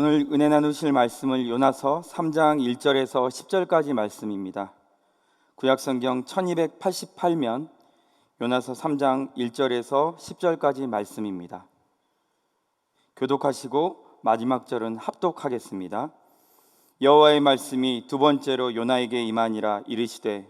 오늘 은혜 나누실 말씀을 요나서 3장 1절에서 10절까지 말씀입니다. 구약성경 1288면 요나서 3장 1절에서 10절까지 말씀입니다. 교독하시고 마지막 절은 합독하겠습니다. 여호와의 말씀이 두 번째로 요나에게 임하니라. 이르시되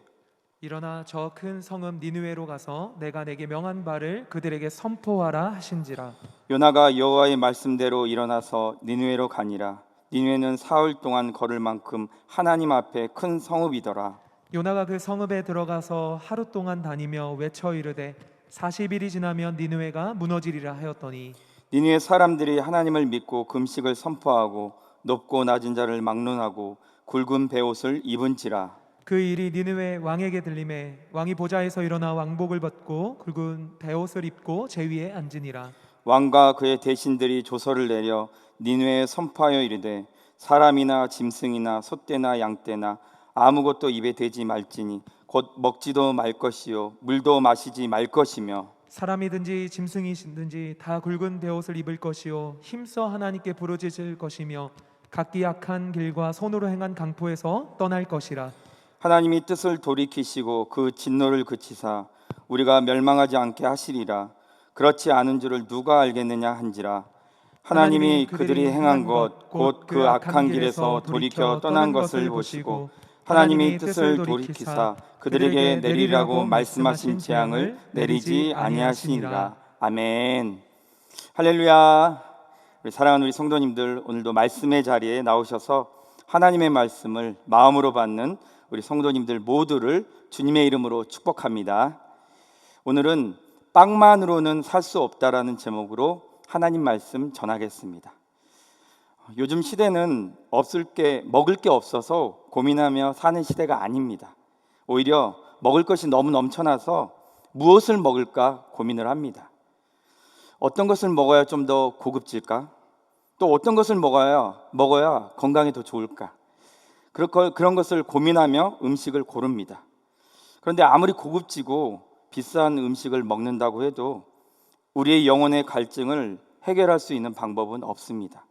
일어나 저 큰 성읍 니느웨로 가서 내가 내게 명한 바를 그들에게 선포하라 하신지라. 요나가 여호와의 말씀대로 일어나서 니느웨로 가니라. 니느웨는 사흘 동안 걸을 만큼 하나님 앞에 큰 성읍이더라. 요나가 그 성읍에 들어가서 하루 동안 다니며 외쳐 이르되 40일이 지나면 니느웨가 무너지리라 하였더니 니느웨 사람들이 하나님을 믿고 금식을 선포하고 높고 낮은 자를 막론하고 굵은 베옷을 입은지라. 그 일이 니느웨 왕에게 들림에 왕이 보좌에서 일어나 왕복을 벗고 굵은 베옷을 입고 제 위에 앉으니라. 왕과 그의 대신들이 조서를 내려 니느웨에 선포하여 이르되 사람이나 짐승이나 소떼나 양떼나 아무것도 입에 대지 말지니 곧 먹지도 말 것이요 물도 마시지 말 것이며 사람이든지 짐승이든지 다 굵은 베옷을 입을 것이요 힘써 하나님께 부르짖을 것이며 각기 악한 길과 손으로 행한 강포에서 떠날 것이라. 하나님이 뜻을 돌이키시고 그 진노를 그치사 우리가 멸망하지 않게 하시리라. 그렇지 않은 줄을 누가 알겠느냐 한지라. 하나님이 그들이 행한 것 곧 그 악한 길에서 돌이켜 떠난 것을 보시고 하나님이 뜻을 돌이키사 그들에게 내리라고 말씀하신 재앙을 내리지 아니하시니라. 아멘. 할렐루야. 우리 사랑하는 우리 성도님들, 오늘도 말씀의 자리에 나오셔서 하나님의 말씀을 마음으로 받는 우리 성도님들 모두를 주님의 이름으로 축복합니다. 오늘은 빵만으로는 살 수 없다라는 제목으로 하나님 말씀 전하겠습니다. 요즘 시대는 먹을 게 없어서 고민하며 사는 시대가 아닙니다. 오히려 먹을 것이 너무 넘쳐나서 무엇을 먹을까 고민을 합니다. 어떤 것을 먹어야 좀 더 고급질까? 또 어떤 것을 먹어야 건강에 더 좋을까? 그런 것을 고민하며 음식을 고릅니다. 그런데 아무리 고급지고 비싼 음식을 먹는다고 해도 우리의 영혼의 갈증을 해결할 수 있는 방법은 없습니다.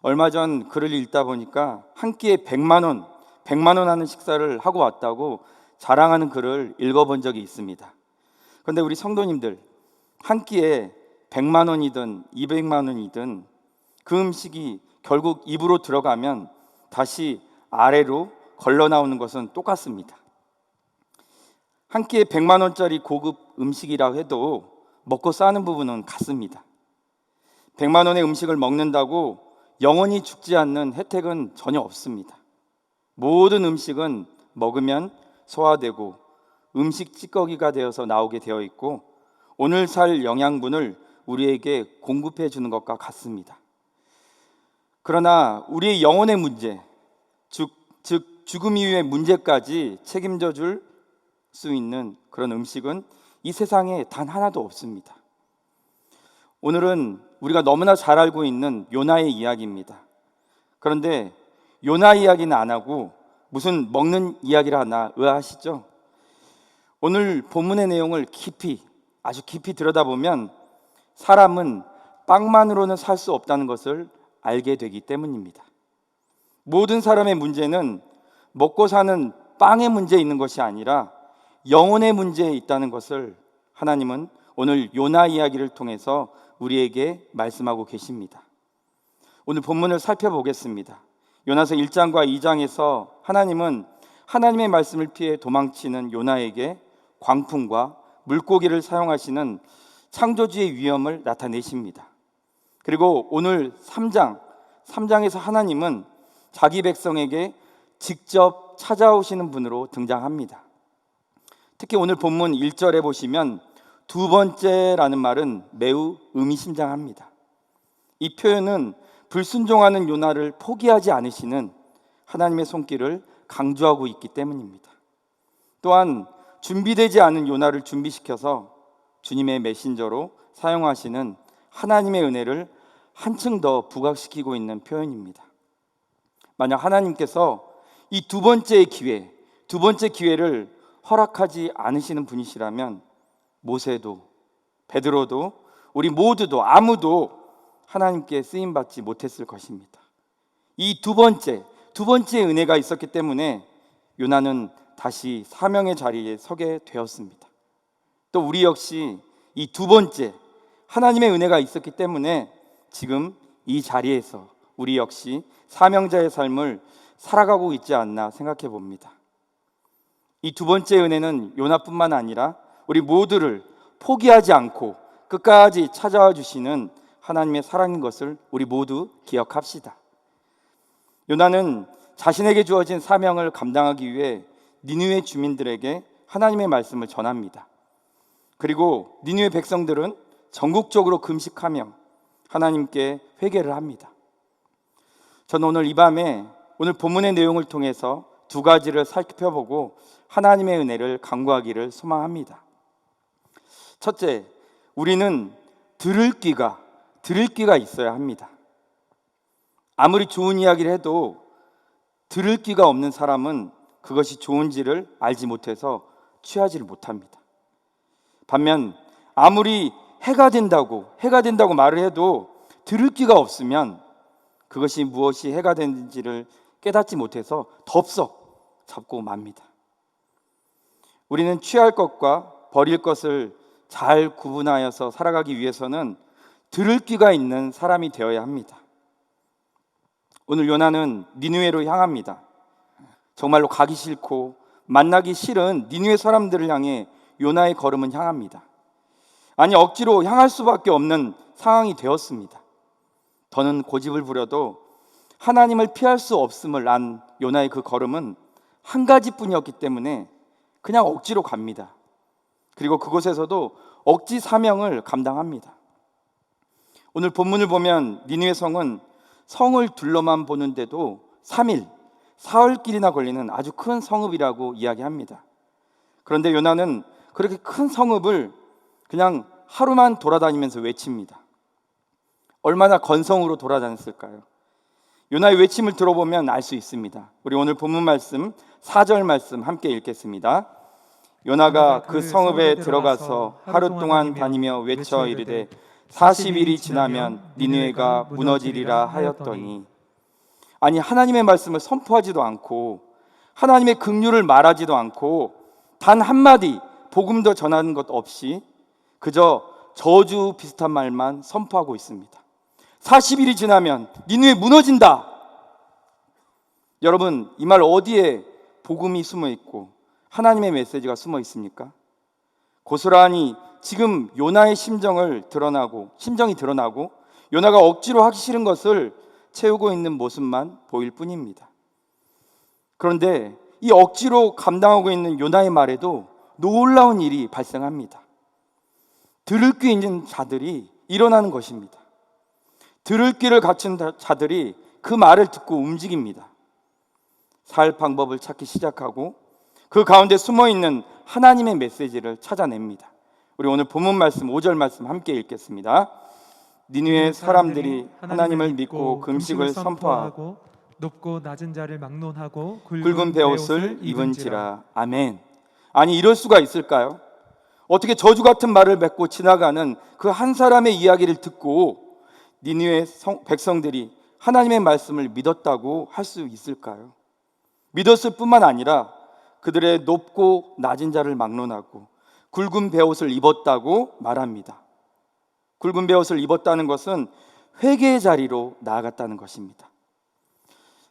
얼마 전 글을 읽다 보니까 한 끼에 100만 원 하는 식사를 하고 왔다고 자랑하는 글을 읽어본 적이 있습니다. 그런데 우리 성도님들, 한 끼에 100만 원이든 200만 원이든 그 음식이 결국 입으로 들어가면 다시 아래로 걸러 나오는 것은 똑같습니다. 한 끼에 100만 원짜리 고급 음식이라고 해도 먹고 싸는 부분은 같습니다. 100만 원의 음식을 먹는다고 영원히 죽지 않는 혜택은 전혀 없습니다. 모든 음식은 먹으면 소화되고 음식 찌꺼기가 되어서 나오게 되어 있고 오늘 살 영양분을 우리에게 공급해 주는 것과 같습니다. 그러나 우리의 영혼의 문제, 즉 죽음 이후의 문제까지 책임져 줄 수 있는 그런 음식은 이 세상에 단 하나도 없습니다. 오늘은 우리가 너무나 잘 알고 있는 요나의 이야기입니다. 그런데 요나 이야기는 안 하고 무슨 먹는 이야기를 하나 의아하시죠? 오늘 본문의 내용을 아주 깊이 들여다보면 사람은 빵만으로는 살 수 없다는 것을 알게 되기 때문입니다. 모든 사람의 문제는 먹고 사는 빵의 문제에 있는 것이 아니라 영혼의 문제에 있다는 것을 하나님은 오늘 요나 이야기를 통해서 우리에게 말씀하고 계십니다. 오늘 본문을 살펴보겠습니다. 요나서 1장과 2장에서 하나님은 하나님의 말씀을 피해 도망치는 요나에게 광풍과 물고기를 사용하시는 창조주의 위엄을 나타내십니다. 그리고 오늘 3장에서 하나님은 자기 백성에게 직접 찾아오시는 분으로 등장합니다. 특히 오늘 본문 1절에 보시면 두 번째라는 말은 매우 의미심장합니다. 이 표현은 불순종하는 요나를 포기하지 않으시는 하나님의 손길을 강조하고 있기 때문입니다. 또한 준비되지 않은 요나를 준비시켜서 주님의 메신저로 사용하시는 하나님의 은혜를 한층 더 부각시키고 있는 표현입니다. 만약 하나님께서 이 두 번째 기회를 허락하지 않으시는 분이시라면 모세도 베드로도 우리 모두도 아무도 하나님께 쓰임 받지 못했을 것입니다. 이 두 번째 은혜가 있었기 때문에 요나는 다시 사명의 자리에 서게 되었습니다. 또 우리 역시 이 두 번째 하나님의 은혜가 있었기 때문에 지금 이 자리에서 우리 역시 사명자의 삶을 살아가고 있지 않나 생각해 봅니다. 이 두 번째 은혜는 요나뿐만 아니라 우리 모두를 포기하지 않고 끝까지 찾아와 주시는 하나님의 사랑인 것을 우리 모두 기억합시다. 요나는 자신에게 주어진 사명을 감당하기 위해 니느웨 주민들에게 하나님의 말씀을 전합니다. 그리고 니느웨 백성들은 전국적으로 금식하며 하나님께 회개를 합니다. 저는 오늘 이 밤에 오늘 본문의 내용을 통해서 두 가지를 살펴보고 하나님의 은혜를 간구하기를 소망합니다. 첫째, 우리는 들을 귀가 있어야 합니다. 아무리 좋은 이야기를 해도 들을 귀가 없는 사람은 그것이 좋은지를 알지 못해서 취하지를 못합니다. 반면 아무리 해가 된다고 말을 해도 들을 귀가 없으면 그것이 무엇이 해가 되는지를 깨닫지 못해서 덥석 잡고 맙니다. 우리는 취할 것과 버릴 것을 잘 구분하여서 살아가기 위해서는 들을 귀가 있는 사람이 되어야 합니다. 오늘 요나는 니느웨로 향합니다. 정말로 가기 싫고 만나기 싫은 니느웨 사람들을 향해 요나의 걸음은 향합니다. 아니, 억지로 향할 수밖에 없는 상황이 되었습니다. 더는 고집을 부려도 하나님을 피할 수 없음을 안 요나의 그 걸음은 한 가지뿐이었기 때문에 그냥 억지로 갑니다. 그리고 그곳에서도 억지 사명을 감당합니다. 오늘 본문을 보면 니느웨 성은 성을 둘러만 보는데도 3일, 사흘길이나 걸리는 아주 큰 성읍이라고 이야기합니다. 그런데 요나는 그렇게 큰 성읍을 그냥 하루만 돌아다니면서 외칩니다. 얼마나 건성으로 돌아다녔을까요? 요나의 외침을 들어보면 알 수 있습니다. 우리 오늘 본문 말씀 4절 말씀 함께 읽겠습니다. 요나가 그 성읍에 들어가서 하루 동안 다니며 외쳐 이르되 40일이 지나면 니느웨가 무너지리라 하였더니, 아니, 하나님의 말씀을 선포하지도 않고 하나님의 긍휼을 말하지도 않고 단 한마디 복음도 전하는 것 없이 그저 저주 비슷한 말만 선포하고 있습니다. 40일이 지나면 니느웨 무너진다. 여러분, 이 말 어디에 복음이 숨어 있고 하나님의 메시지가 숨어 있습니까? 고스란히 지금 요나의 심정이 드러나고 요나가 억지로 하기 싫은 것을 채우고 있는 모습만 보일 뿐입니다. 그런데 이 억지로 감당하고 있는 요나의 말에도 놀라운 일이 발생합니다. 들을 귀 있는 자들이 일어나는 것입니다. 들을 귀를 갖춘 자들이 그 말을 듣고 움직입니다. 살 방법을 찾기 시작하고 그 가운데 숨어있는 하나님의 메시지를 찾아냅니다. 우리 오늘 본문 말씀 5절 말씀 함께 읽겠습니다. 니느웨 사람들이 하나님을 믿고 금식을 선포하고 높고 낮은 자를 막론하고 굵은 베옷을 입은지라. 아멘. 아니, 이럴 수가 있을까요? 어떻게 저주 같은 말을 맺고 지나가는 그 한 사람의 이야기를 듣고 니느웨 백성들이 하나님의 말씀을 믿었다고 할 수 있을까요? 믿었을 뿐만 아니라 그들의 높고 낮은 자를 막론하고 굵은 베옷을 입었다고 말합니다. 굵은 베옷을 입었다는 것은 회개의 자리로 나아갔다는 것입니다.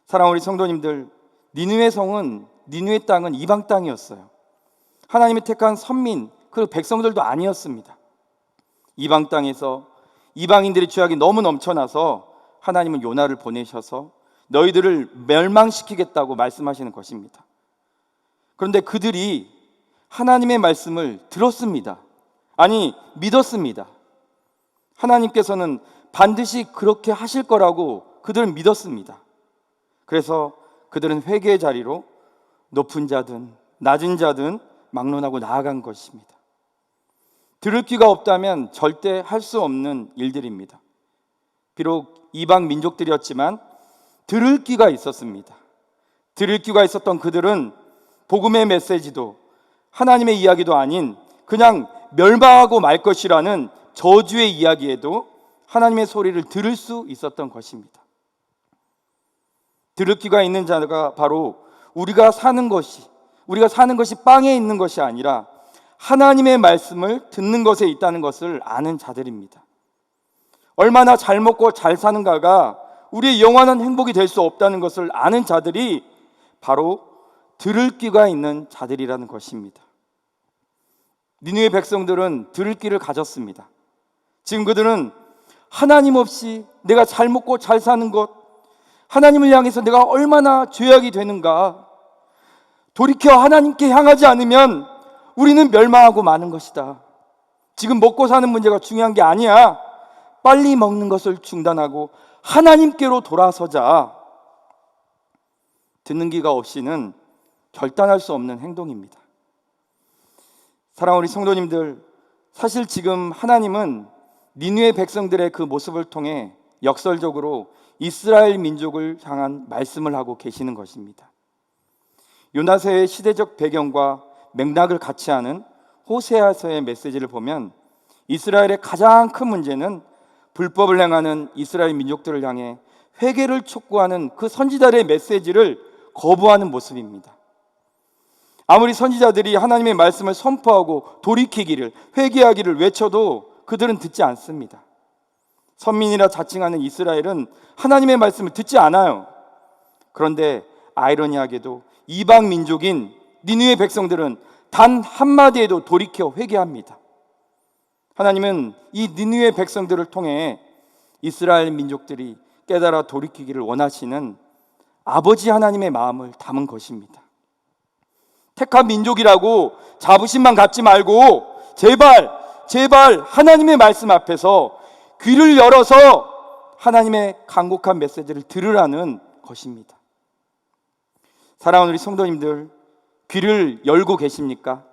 사랑하는 우리 성도님들, 니느웨 땅은 이방 땅이었어요. 하나님이 택한 선민, 그 백성들도 아니었습니다. 이방 땅에서 이방인들의 죄악이 너무 넘쳐나서 하나님은 요나를 보내셔서 너희들을 멸망시키겠다고 말씀하시는 것입니다. 그런데 그들이 하나님의 말씀을 들었습니다. 아니, 믿었습니다. 하나님께서는 반드시 그렇게 하실 거라고 그들은 믿었습니다. 그래서 그들은 회개의 자리로 높은 자든 낮은 자든 막론하고 나아간 것입니다. 들을 귀가 없다면 절대 할 수 없는 일들입니다. 비록 이방 민족들이었지만 들을 귀가 있었습니다. 들을 귀가 있었던 그들은 복음의 메시지도 하나님의 이야기도 아닌 그냥 멸망하고 말 것이라는 저주의 이야기에도 하나님의 소리를 들을 수 있었던 것입니다. 들을 귀가 있는 자가 바로 우리가 사는 것이 빵에 있는 것이 아니라 하나님의 말씀을 듣는 것에 있다는 것을 아는 자들입니다. 얼마나 잘 먹고 잘 사는가가 우리의 영원한 행복이 될 수 없다는 것을 아는 자들이 바로 들을 귀가 있는 자들이라는 것입니다. 니느웨 백성들은 들을 귀를 가졌습니다. 지금 그들은 하나님 없이 내가 잘 먹고 잘 사는 것, 하나님을 향해서 내가 얼마나 죄악이 되는가, 돌이켜 하나님께 향하지 않으면 우리는 멸망하고 마는 것이다. 지금 먹고 사는 문제가 중요한 게 아니야. 빨리 먹는 것을 중단하고 하나님께로 돌아서자. 듣는 귀가 없이는 결단할 수 없는 행동입니다. 사랑하는 우리 성도님들, 사실 지금 하나님은 니느웨 백성들의 그 모습을 통해 역설적으로 이스라엘 민족을 향한 말씀을 하고 계시는 것입니다. 요나서의 시대적 배경과 맥락을 같이 하는 호세아서의 메시지를 보면 이스라엘의 가장 큰 문제는 불법을 행하는 이스라엘 민족들을 향해 회개를 촉구하는 그 선지자들의 메시지를 거부하는 모습입니다. 아무리 선지자들이 하나님의 말씀을 선포하고 돌이키기를, 회개하기를 외쳐도 그들은 듣지 않습니다. 선민이라 자칭하는 이스라엘은 하나님의 말씀을 듣지 않아요. 그런데 아이러니하게도 이방 민족인 니느웨 백성들은 단 한마디에도 돌이켜 회개합니다. 하나님은 이 니느웨 백성들을 통해 이스라엘 민족들이 깨달아 돌이키기를 원하시는 아버지 하나님의 마음을 담은 것입니다. 택한 민족이라고 자부심만 갖지 말고 제발 하나님의 말씀 앞에서 귀를 열어서 하나님의 간곡한 메시지를 들으라는 것입니다. 사랑하는 우리 성도님들, 귀를 열고 계십니까?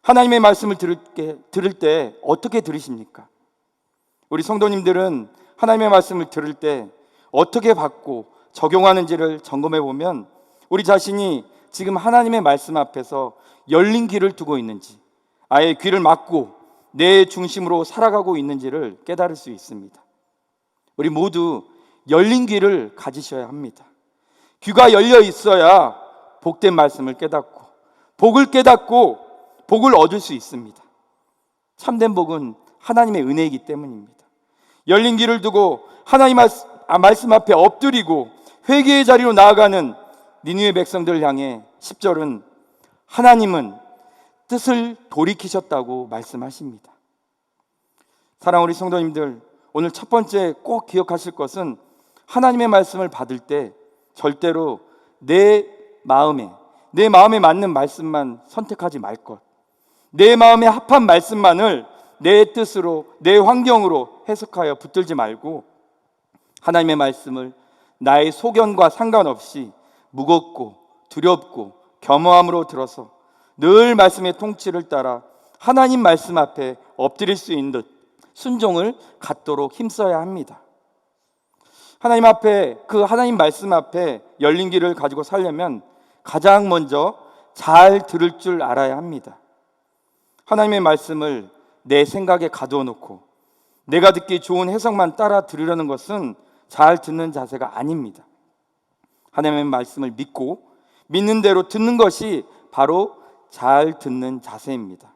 하나님의 말씀을 들을 때 어떻게 들으십니까? 우리 성도님들은 하나님의 말씀을 들을 때 어떻게 받고 적용하는지를 점검해 보면 우리 자신이 지금 하나님의 말씀 앞에서 열린 귀를 두고 있는지, 아예 귀를 막고 내 중심으로 살아가고 있는지를 깨달을 수 있습니다. 우리 모두 열린 귀를 가지셔야 합니다. 귀가 열려 있어야 복된 말씀을 깨닫고 복을 깨닫고 복을 얻을 수 있습니다. 참된 복은 하나님의 은혜이기 때문입니다. 열린 귀를 두고 하나님 말씀 앞에 엎드리고 회개의 자리로 나아가는 니느웨 백성들을 향해 10절은 하나님은 뜻을 돌이키셨다고 말씀하십니다. 사랑하는 우리 성도님들, 오늘 첫 번째 꼭 기억하실 것은 하나님의 말씀을 받을 때 절대로 내 마음에 맞는 말씀만 선택하지 말 것, 내 마음에 합한 말씀만을 내 뜻으로, 내 환경으로 해석하여 붙들지 말고 하나님의 말씀을 나의 소견과 상관없이 무겁고 두렵고 겸허함으로 들어서 늘 말씀의 통치를 따라 하나님 말씀 앞에 엎드릴 수 있는 듯 순종을 갖도록 힘써야 합니다. 하나님 앞에, 그 하나님 말씀 앞에 열린 귀를 가지고 살려면 가장 먼저 잘 들을 줄 알아야 합니다. 하나님의 말씀을 내 생각에 가두어 놓고 내가 듣기 좋은 해석만 따라 들으려는 것은 잘 듣는 자세가 아닙니다. 하나님의 말씀을 믿고 믿는 대로 듣는 것이 바로 잘 듣는 자세입니다.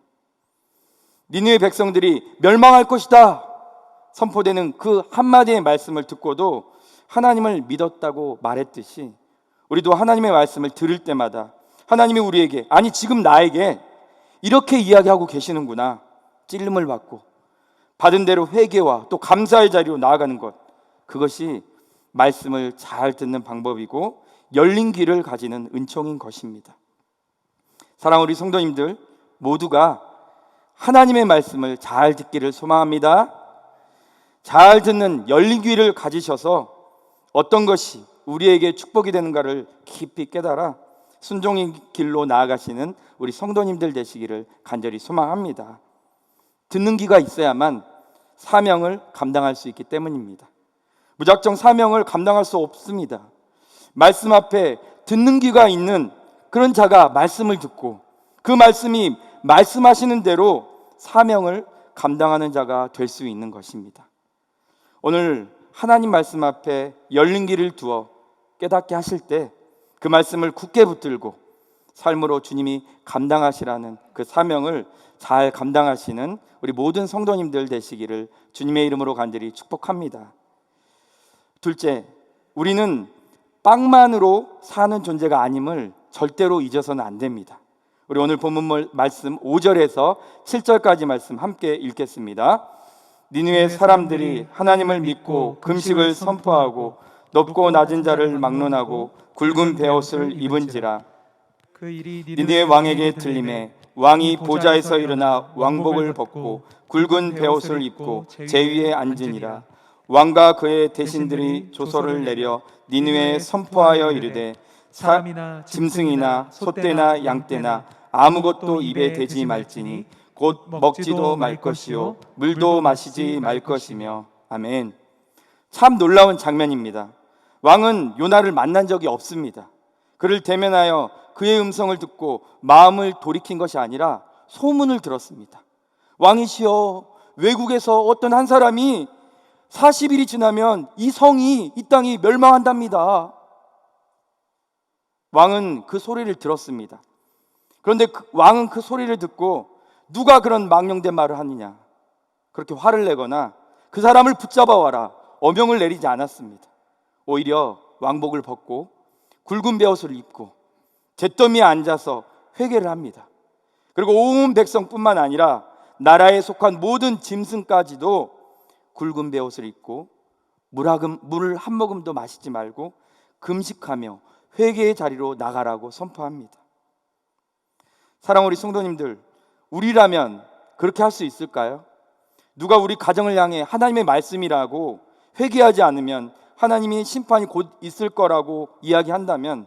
니느웨 백성들이 멸망할 것이다 선포되는 그 한마디의 말씀을 듣고도 하나님을 믿었다고 말했듯이 우리도 하나님의 말씀을 들을 때마다 하나님이 우리에게, 아니 지금 나에게 이렇게 이야기하고 계시는구나, 찔림을 받고 받은 대로 회개와 또 감사의 자리로 나아가는 것, 그것이 말씀을 잘 듣는 방법이고 열린 귀를 가지는 은총인 것입니다. 사랑하는 우리 성도님들 모두가 하나님의 말씀을 잘 듣기를 소망합니다. 잘 듣는 열린 귀를 가지셔서 어떤 것이 우리에게 축복이 되는가를 깊이 깨달아 순종의 길로 나아가시는 우리 성도님들 되시기를 간절히 소망합니다. 듣는 귀가 있어야만 사명을 감당할 수 있기 때문입니다. 무작정 사명을 감당할 수 없습니다. 말씀 앞에 듣는 귀가 있는 그런 자가 말씀을 듣고 그 말씀이 말씀하시는 대로 사명을 감당하는 자가 될 수 있는 것입니다. 오늘 하나님 말씀 앞에 열린 길을 두어 깨닫게 하실 때 그 말씀을 굳게 붙들고 삶으로 주님이 감당하시라는 그 사명을 잘 감당하시는 우리 모든 성도님들 되시기를 주님의 이름으로 간절히 축복합니다. 둘째, 우리는 빵만으로 사는 존재가 아님을 절대로 잊어서는 안 됩니다. 우리 오늘 본문 말씀 5절에서 7절까지 말씀 함께 읽겠습니다. 니느웨 사람들이 하나님을 믿고 금식을 선포하고 높고 낮은 자를 막론하고 굵은 베옷을 입은지라. 니느웨 왕에게 들림에 왕이 보좌에서 일어나 왕복을 벗고 굵은 베옷을 입고 제위에 앉으니라. 왕과 그의 대신들이 조서를 내려 니느웨에 선포하여 이르되 사람이나 짐승이나 소떼나 양떼나 아무것도 입에 대지 말지니 곧 먹지도 말 것이요 물도 마시지 말 것이며. 아멘. 참 놀라운 장면입니다. 왕은 요나를 만난 적이 없습니다. 그를 대면하여 그의 음성을 듣고 마음을 돌이킨 것이 아니라 소문을 들었습니다. 왕이시여, 외국에서 어떤 한 사람이 40일이 지나면 이 성이, 이 땅이 멸망한답니다. 왕은 그 소리를 들었습니다. 그런데 왕은 그 소리를 듣고 누가 그런 망령된 말을 하느냐, 그렇게 화를 내거나 그 사람을 붙잡아 와라, 어명을 내리지 않았습니다. 오히려 왕복을 벗고 굵은 베옷을 입고 잿더미에 앉아서 회개를 합니다. 그리고 온 백성뿐만 아니라 나라에 속한 모든 짐승까지도 굵은 베옷을 입고 물을 한 모금도 마시지 말고 금식하며 회개의 자리로 나가라고 선포합니다. 사랑하는 우리 성도님들, 우리라면 그렇게 할 수 있을까요? 누가 우리 가정을 향해 하나님의 말씀이라고 회개하지 않으면 하나님이 심판이 곧 있을 거라고 이야기한다면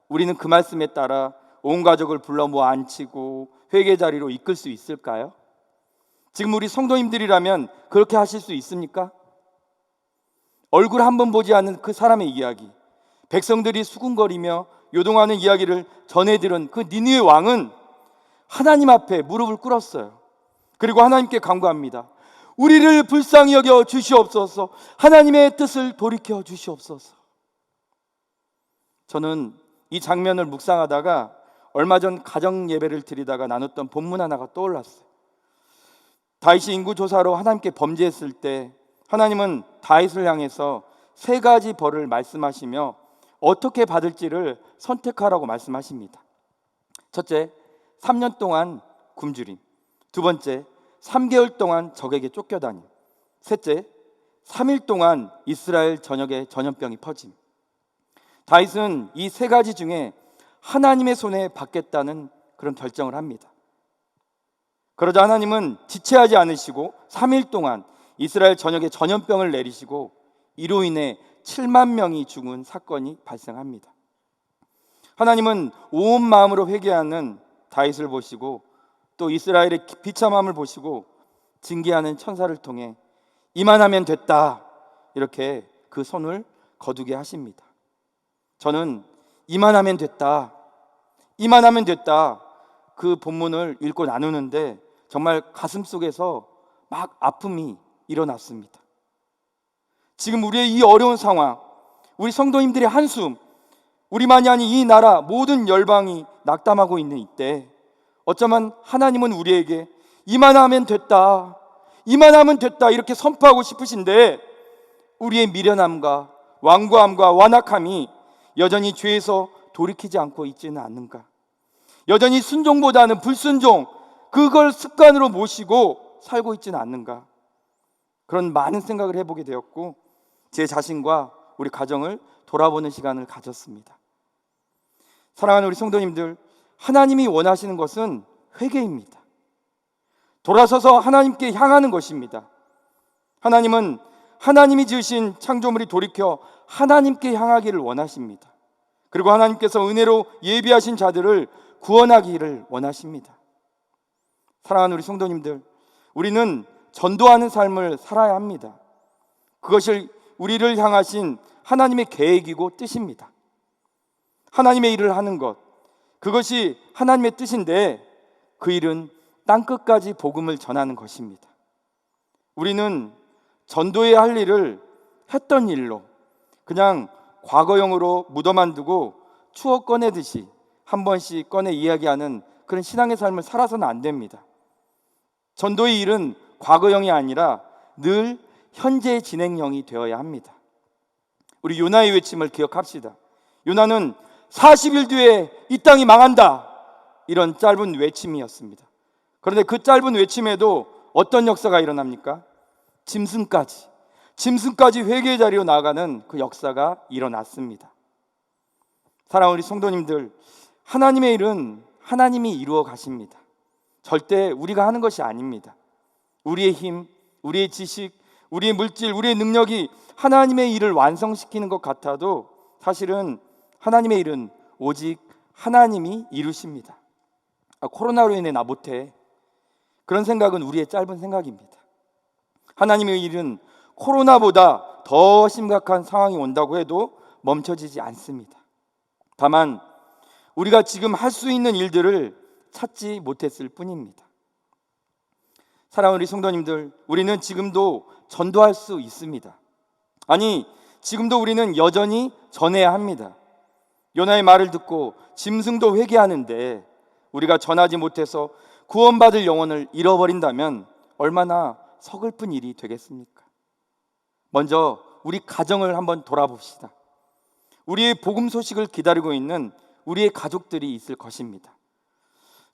우리는 그 말씀에 따라 온 가족을 불러 모아 앉히고 회개 자리로 이끌 수 있을까요? 지금 우리 성도님들이라면 그렇게 하실 수 있습니까? 얼굴 한번 보지 않는 그 사람의 이야기, 백성들이 수군거리며 요동하는 이야기를 전해들은 그 니느웨 왕은 하나님 앞에 무릎을 꿇었어요. 그리고 하나님께 간구합니다. 우리를 불쌍히 여겨 주시옵소서. 하나님의 뜻을 돌이켜 주시옵소서. 저는 이 장면을 묵상하다가 얼마 전 가정 예배를 드리다가 나눴던 본문 하나가 떠올랐어요. 다윗이 인구조사로 하나님께 범죄했을 때 하나님은 다윗을 향해서 3가지 벌을 말씀하시며 어떻게 받을지를 선택하라고 말씀하십니다. 첫째, 3년 동안 굶주림. 두 번째, 3개월 동안 적에게 쫓겨다님. 셋째, 3일 동안 이스라엘 전역에 전염병이 퍼짐. 다윗은 이 3가지 중에 하나님의 손에 받겠다는 그런 결정을 합니다. 그러자 하나님은 지체하지 않으시고 3일 동안 이스라엘 전역에 전염병을 내리시고 이로 인해 7만 명이 죽은 사건이 발생합니다. 하나님은 온 마음으로 회개하는 다윗을 보시고 또 이스라엘의 비참함을 보시고 징계하는 천사를 통해 이만하면 됐다, 이렇게 그 손을 거두게 하십니다. 저는 이만하면 됐다 그 본문을 읽고 나누는데 정말 가슴 속에서 막 아픔이 일어났습니다. 지금 우리의 이 어려운 상황, 우리 성도님들의 한숨, 우리만이 아닌 이 나라 모든 열방이 낙담하고 있는 이때 어쩌면 하나님은 우리에게 이만하면 됐다 이렇게 선포하고 싶으신데 우리의 미련함과 완고함과 완악함이 여전히 죄에서 돌이키지 않고 있지는 않는가? 여전히 순종보다는 불순종, 그걸 습관으로 모시고 살고 있지는 않는가? 그런 많은 생각을 해보게 되었고 제 자신과 우리 가정을 돌아보는 시간을 가졌습니다. 사랑하는 우리 성도님들, 하나님이 원하시는 것은 회개입니다. 돌아서서 하나님께 향하는 것입니다. 하나님은 하나님이 지으신 창조물이 돌이켜 하나님께 향하기를 원하십니다. 그리고 하나님께서 은혜로 예비하신 자들을 구원하기를 원하십니다. 사랑하는 우리 성도님들, 우리는 전도하는 삶을 살아야 합니다. 그것이 우리를 향하신 하나님의 계획이고 뜻입니다. 하나님의 일을 하는 것, 그것이 하나님의 뜻인데 그 일은 땅끝까지 복음을 전하는 것입니다. 우리는 전도해야 할 일을 했던 일로 그냥 과거형으로 묻어만 두고 추억 꺼내듯이 한 번씩 꺼내 이야기하는 그런 신앙의 삶을 살아서는 안 됩니다. 전도의 일은 과거형이 아니라 늘 현재 진행형이 되어야 합니다. 우리 요나의 외침을 기억합시다. 요나는 40일 뒤에 이 땅이 망한다, 이런 짧은 외침이었습니다. 그런데 그 짧은 외침에도 어떤 역사가 일어납니까? 짐승까지 회개의 자리로 나아가는 그 역사가 일어났습니다. 사랑하는 우리 성도님들, 하나님의 일은 하나님이 이루어 가십니다. 절대 우리가 하는 것이 아닙니다. 우리의 힘, 우리의 지식, 우리의 물질, 우리의 능력이 하나님의 일을 완성시키는 것 같아도 사실은 하나님의 일은 오직 하나님이 이루십니다. 코로나로 인해 나 못해, 그런 생각은 우리의 짧은 생각입니다. 하나님의 일은 코로나보다 더 심각한 상황이 온다고 해도 멈춰지지 않습니다. 다만 우리가 지금 할 수 있는 일들을 찾지 못했을 뿐입니다. 사랑하는 우리 성도님들, 우리는 지금도 전도할 수 있습니다. 아니, 지금도 우리는 여전히 전해야 합니다. 요나의 말을 듣고 짐승도 회개하는데 우리가 전하지 못해서 구원받을 영혼을 잃어버린다면 얼마나 서글픈 일이 되겠습니까? 먼저 우리 가정을 한번 돌아봅시다. 우리의 복음 소식을 기다리고 있는 우리의 가족들이 있을 것입니다.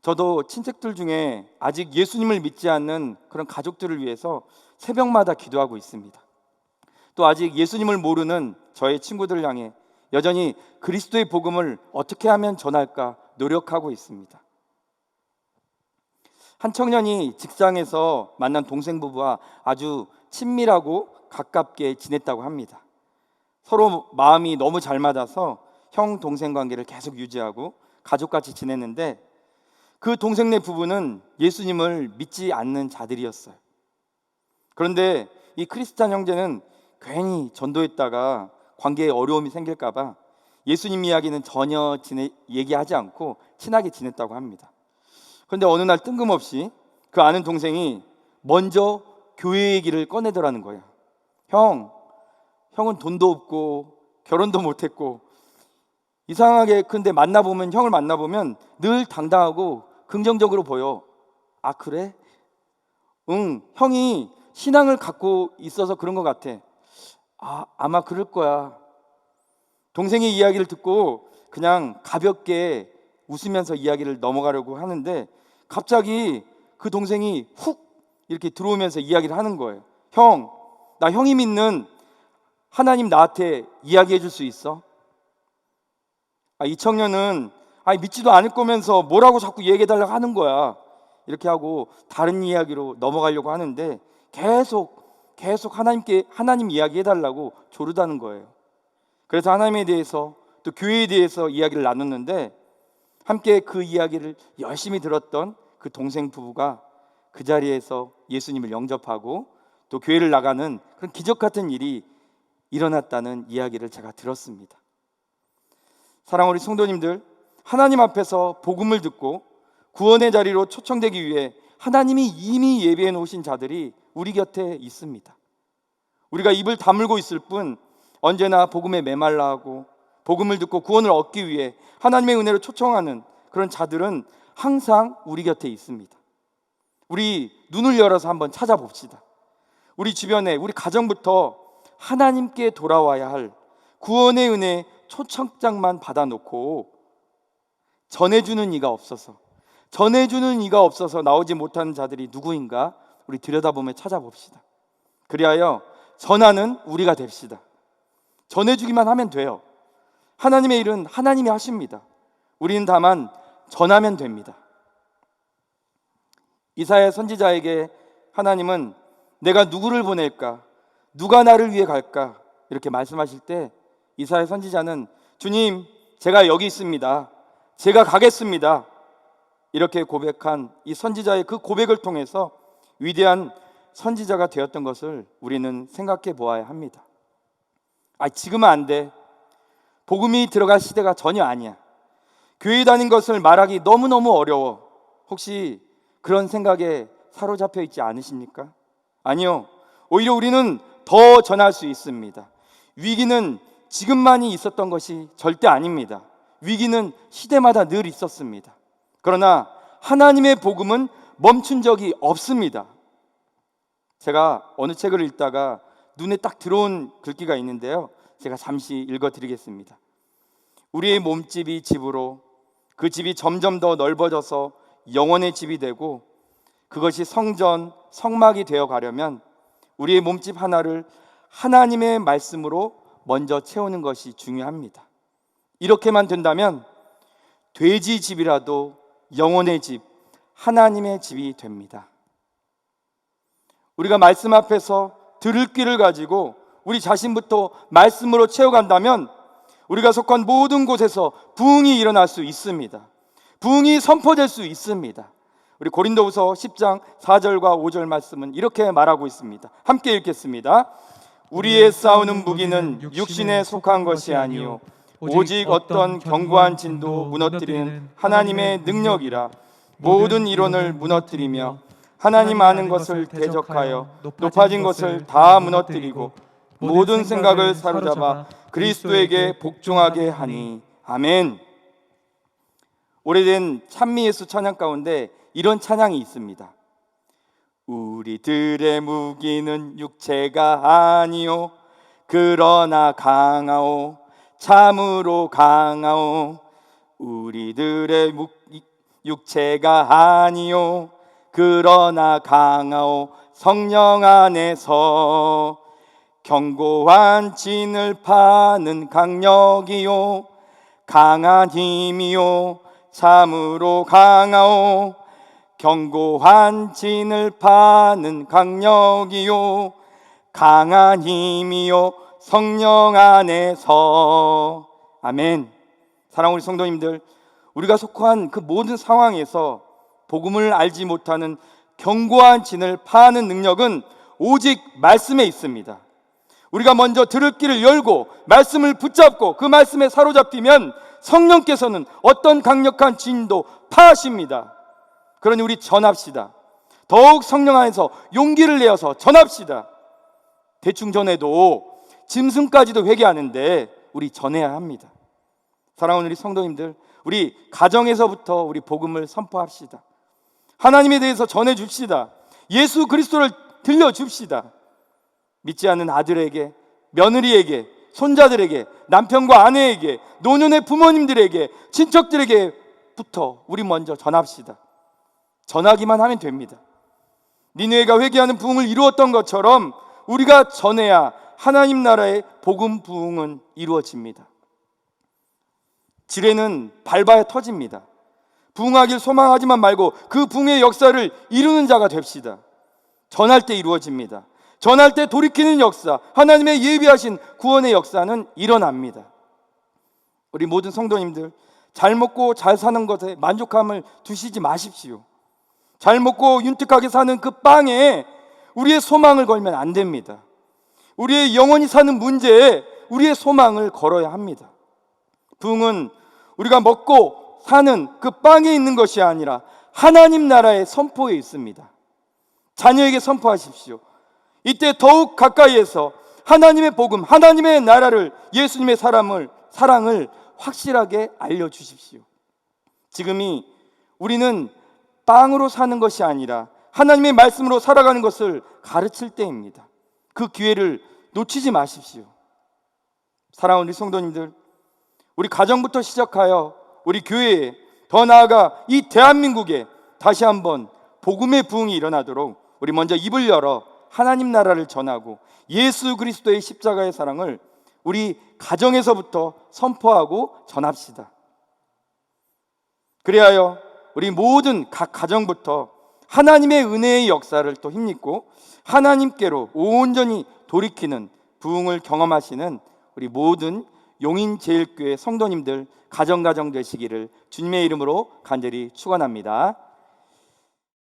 저도 친척들 중에 아직 예수님을 믿지 않는 그런 가족들을 위해서 새벽마다 기도하고 있습니다. 또 아직 예수님을 모르는 저의 친구들을 향해 여전히 그리스도의 복음을 어떻게 하면 전할까 노력하고 있습니다. 한 청년이 직장에서 만난 동생 부부와 아주 친밀하고 가깝게 지냈다고 합니다. 서로 마음이 너무 잘 맞아서 형 동생 관계를 계속 유지하고 가족같이 지냈는데 그 동생네 부부는 예수님을 믿지 않는 자들이었어요. 그런데 이 크리스찬 형제는 괜히 전도했다가 관계에 어려움이 생길까 봐 예수님 이야기는 전혀 얘기하지 않고 친하게 지냈다고 합니다. 그런데 어느 날 뜬금없이 그 아는 동생이 먼저 교회 얘기를 꺼내더라는 거예요. 형은 돈도 없고 결혼도 못했고 이상하게 근데 형을 만나보면 늘 당당하고 긍정적으로 보여. 아, 그래? 응, 형이 신앙을 갖고 있어서 그런 것 같아. 아마 그럴 거야. 동생의 이야기를 듣고 그냥 가볍게 웃으면서 이야기를 넘어가려고 하는데 갑자기 그 동생이 훅 이렇게 들어오면서 이야기를 하는 거예요. 나 형이 믿는 하나님 나한테 이야기해 줄 수 있어? 이 청년은 믿지도 않을 거면서 뭐라고 자꾸 얘기해 달라고 하는 거야. 이렇게 하고 다른 이야기로 넘어가려고 하는데 계속 하나님 이야기해 달라고 조르다는 거예요. 그래서 하나님에 대해서 또 교회에 대해서 이야기를 나눴는데 함께 그 이야기를 열심히 들었던 그 동생 부부가 그 자리에서 예수님을 영접하고 또 교회를 나가는 그런 기적 같은 일이 일어났다는 이야기를 제가 들었습니다. 사랑하는 우리 성도님들, 하나님 앞에서 복음을 듣고 구원의 자리로 초청되기 위해 하나님이 이미 예비해 놓으신 자들이 우리 곁에 있습니다. 우리가 입을 다물고 있을 뿐 언제나 복음에 메말라 하고 복음을 듣고 구원을 얻기 위해 하나님의 은혜로 초청하는 그런 자들은 항상 우리 곁에 있습니다. 우리 눈을 열어서 한번 찾아봅시다. 우리 주변에 우리 가정부터 하나님께 돌아와야 할 구원의 은혜 초청장만 받아놓고 전해주는 이가 없어서 나오지 못하는 자들이 누구인가 우리 들여다보며 찾아봅시다. 그리하여 전하는 우리가 됩시다. 전해주기만 하면 돼요. 하나님의 일은 하나님이 하십니다. 우리는 다만 전하면 됩니다. 이사야 선지자에게 하나님은 내가 누구를 보낼까? 누가 나를 위해 갈까? 이렇게 말씀하실 때 이사야 선지자는 주님, 제가 여기 있습니다. 제가 가겠습니다. 이렇게 고백한 이 선지자의 그 고백을 통해서 위대한 선지자가 되었던 것을 우리는 생각해 보아야 합니다. 지금은 안 돼. 복음이 들어갈 시대가 전혀 아니야. 교회 다닌 것을 말하기 너무너무 어려워. 혹시 그런 생각에 사로잡혀 있지 않으십니까? 아니요. 오히려 우리는 더 전할 수 있습니다. 위기는 지금만이 있었던 것이 절대 아닙니다. 위기는 시대마다 늘 있었습니다. 그러나 하나님의 복음은 멈춘 적이 없습니다. 제가 어느 책을 읽다가 눈에 딱 들어온 글귀가 있는데요, 제가 잠시 읽어드리겠습니다. 우리의 몸집이 집으로, 그 집이 점점 더 넓어져서 영혼의 집이 되고 그것이 성전, 성막이 되어 가려면 우리의 몸집 하나를 하나님의 말씀으로 먼저 채우는 것이 중요합니다. 이렇게만 된다면 돼지 집이라도 영혼의 집, 하나님의 집이 됩니다. 우리가 말씀 앞에서 들을 귀를 가지고 우리 자신부터 말씀으로 채워간다면 우리가 속한 모든 곳에서 부흥이 일어날 수 있습니다. 부흥이 선포될 수 있습니다. 우리 고린도후서 10장 4절과 5절 말씀은 이렇게 말하고 있습니다. 함께 읽겠습니다. 우리의 싸우는 무기는 육신에 속한 것이 아니요 오직 어떤 견고한 진도 무너뜨리는 하나님의 능력이라. 모든 이론을 무너뜨리며 하나님 아는 것을 대적하여 높아진 것을 다 무너뜨리고 모든 생각을 사로잡아 그리스도에게 복종하게 하니. 아멘. 오래된 찬미예수 찬양 가운데 이런 찬양이 있습니다. 우리들의 무기는 육체가 아니요 그러나 강하오 참으로 강하오. 우리들의 육체가 아니요 그러나 강하오 성령 안에서 견고한 진을 파는 강력이요 강한 힘이요 참으로 강하오. 견고한 진을 파는 강력이요 강한 힘이요 성령 안에서. 아멘. 사랑하는 우리 성도님들, 우리가 속한 그 모든 상황에서 복음을 알지 못하는 견고한 진을 파는 능력은 오직 말씀에 있습니다. 우리가 먼저 들을 귀를 열고 말씀을 붙잡고 그 말씀에 사로잡히면 성령께서는 어떤 강력한 진도 파하십니다. 그러니 우리 전합시다. 더욱 성령 안에서 용기를 내어서 전합시다. 대충 전해도 짐승까지도 회개하는데 우리 전해야 합니다. 사랑하는 우리 성도님들, 우리 가정에서부터 우리 복음을 선포합시다. 하나님에 대해서 전해줍시다. 예수 그리스도를 들려줍시다. 믿지 않는 아들에게, 며느리에게, 손자들에게, 남편과 아내에게, 노년의 부모님들에게, 친척들에게부터 우리 먼저 전합시다. 전하기만 하면 됩니다. 니느웨가 회개하는 부흥을 이루었던 것처럼 우리가 전해야 하나님 나라의 복음 부흥은 이루어집니다. 지뢰는 밟아야 터집니다. 부흥하길 소망하지만 말고 그 부흥의 역사를 이루는 자가 됩시다. 전할 때 이루어집니다. 전할 때 돌이키는 역사, 하나님의 예비하신 구원의 역사는 일어납니다. 우리 모든 성도님들, 잘 먹고 잘 사는 것에 만족함을 두시지 마십시오. 잘 먹고 윤택하게 사는 그 빵에 우리의 소망을 걸면 안 됩니다. 우리의 영원히 사는 문제에 우리의 소망을 걸어야 합니다. 부흥은 우리가 먹고 사는 그 빵에 있는 것이 아니라 하나님 나라의 선포에 있습니다. 자녀에게 선포하십시오. 이때 더욱 가까이에서 하나님의 복음, 하나님의 나라를, 예수님의 사랑을 확실하게 알려주십시오. 지금이 우리는 빵으로 사는 것이 아니라 하나님의 말씀으로 살아가는 것을 가르칠 때입니다. 그 기회를 놓치지 마십시오. 사랑하는 우리 성도님들, 우리 가정부터 시작하여 우리 교회에, 더 나아가 이 대한민국에 다시 한번 복음의 부흥이 일어나도록 우리 먼저 입을 열어 하나님 나라를 전하고 예수 그리스도의 십자가의 사랑을 우리 가정에서부터 선포하고 전합시다. 그리하여 우리 모든 각 가정부터 하나님의 은혜의 역사를 또 힘입고 하나님께로 온전히 돌이키는 부흥을 경험하시는 우리 모든 용인제일교회 성도님들 가정 되시기를 주님의 이름으로 간절히 축원합니다.